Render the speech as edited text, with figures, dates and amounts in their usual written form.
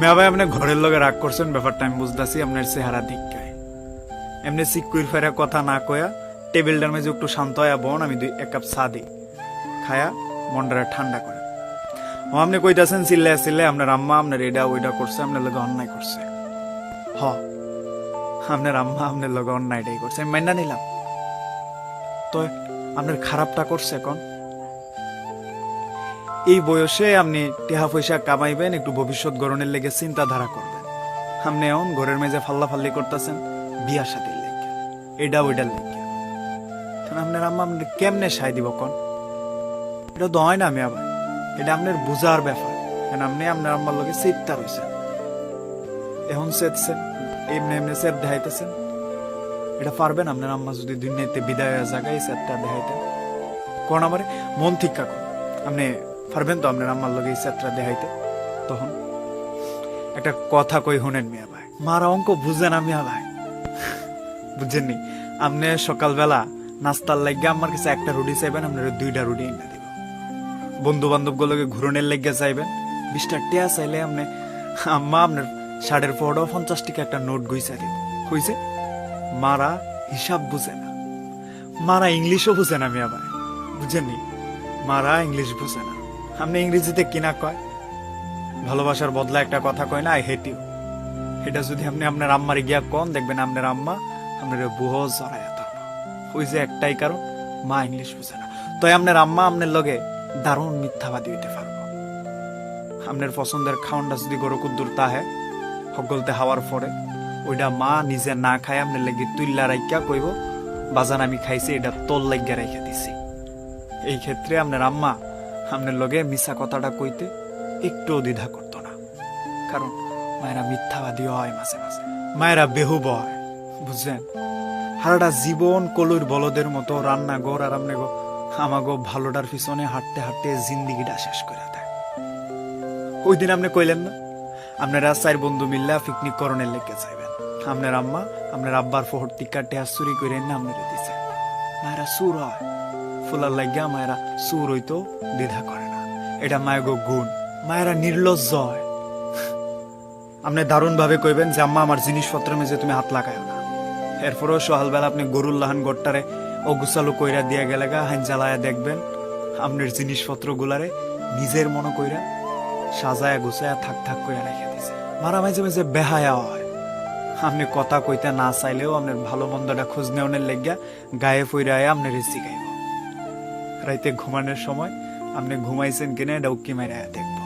মেয়া ভাই আপনি ঘরের লগে রাগ করছেন, ব্যাপারটা আমি বুঝতেছি। আপনার চেহারা দিককায় এমনি সিকুইর ফেরা কথা না কয়া টেবিলটার মেঝে একটু শান্ত হয়ে বোন, আমি এক কাপ চা দিই, খায়া মনটা ঠান্ডা করে। আপনি কইতাছেন চিল্লায় চিল্লায় আপনার আম্মা আপনার এটা ওইটা করছে, আপনার লগে অন্যায় করছে। হ, আপনার আম্মা আপনার লগে অন্যায়টাই করছে, আমি মাইনা নিলাম। তো আপনার খারাপটা করছে এখন? এই বয়সে আপনি টেহা পয়সা কামাইবেন, একটু ভবিষ্যৎ গড়নের লেগে চিন্তাধারা করবেন। আপনি এখন ঘরের মেঝে ফাল্লা ফাল্লি করতেছেন বিয়া শাদির লেগে, এটা ওইটার লেগে। আপনার আম্মা আপনার কেমনে সাই দিব কন? এটা তো হয় না মিয়া ভাই, এটা আপনার বুঝার ব্যাপার। কারণ আপনি আপনার আম্মার লগে চিত্তা রয়েছেন, এখন চেতছেন, এমনি এমনি চেত দেখাইতেছেন। এটা পারবেন আপনার আম্মা যদি দুনিয়াতে বিদায় হয়ে জায়গায় এই চেতটা দেখাইতেন? কোন আমারে মন ঠিক কাকুন, আপনি পারবেন তো আপনার আম্মার লগে এই চেতটা দেখাইতে? তখন একটা কথা কই শুনেন মিয়া ভাই, মারা অঙ্ক বুঝে না মিয়া ভাই, বুঝছেননি? আপনি সকালবেলা নাস্তার লাগিয়ে আমার কাছে একটা রুটি চাইবেন, আপনার 2টা রুটি এনে দিব। বন্ধু বান্ধব গুলোকে ঘুরনের লেগে চাইবেন, 20টা টিয়া চাইলে আপনি আম্মা আপনার 50 টাকা একটা নোট গুইছা দিব। হইছে? মারা হিসাব বুঝে না, মারা ইংলিশও বুঝে না মিয়া ভাই, বুঝেননি? মারা ইংলিশ বুঝে না। আপনি ইংরেজিতে কিনা কয় ভালোবাসার বদলা একটা কথা কয় না, আই হেট ইউ। এটা যদি আপনি আপনার আম্মারে গিয়া কন, দেখবেন আপনার আম্মা আপনার বুহ জড়াইয়া ধরব। ওই যে একটাই কারণ, মা ইংলিশ বুঝে না। তো আপনার আম্মা আপনার লগে দারুণ মিথ্যাবাদী হইতে পারবো। আপনার পছন্দের খাওয়ানটা যদি গরু কুদ্দুর তাহে সকলতে হাওয়ার পরে ওইটা মা নিজে না খায় আপনার লেগে তুইল্লা রাইকা কইব, বাজান আমি খাইছি, এটা তোর লাগিয়া রাইখা দিছি। এই ক্ষেত্রে আপনার আম্মা আপনার লগে মিছা কথাটা কইতে একটু দ্বিধা করতো না, কারণ মায়েরা মিথ্যাবাদী হয়, মাঝে মাঝে মায়েরা বেহুব হয়, বুঝলেন? সারাটা জীবন কলুর বলদের মতো রান্নাঘর আর আমনে গো আমাগো ভালোটার পিছনে হাঁটতে হাঁটতে জিন্দিগিটা শেষ করে দেয়। ওই দিন আপনি কইলেন না আপনারা 4 বন্ধু মিল্লা পিকনিক করণের লেগে যাইবেন, আপনার আম্মা আপনার আব্বার ফোহর টিকা টেহা চুরি করে না আপনারা দিছে। মায়েরা সুর হয়, ফুলার লাগিয়া মায়েরা সুর হইতো দ্বিধা করে না, এটা মায়েগো গুণ। মায়েরা নির্লজ্জ হয়। আপনি দারুণ ভাবে কইবেন যে আম্মা আমার জিনিসপত্র মেজে তুমি হাত লাগায় না, এরপরেও সকালবেলা আপনি গরুর লাহান গড়টারে ও গুছালু কইরা দিয়া গেলে গা হাইন জ্বালায়া দেখবেন আপনার জিনিসপত্র গুলারে নিজের মনে কইরা সাজায়া গুছায়া থাক থাক কইরা রেখে দিছে। মারা মাঝে মাঝে বেহায়া হয়, আপনি কথা কইতে না চাইলেও আপনার ভালো মন্দটা খোঁজ নেওয়ার লেগা গায়ে ফইরায় আপনার রেসি গাইব। রাইতে ঘুমানোর সময় আপনি ঘুমাইছেন কিনা এটা উকি মাইরা দেখব।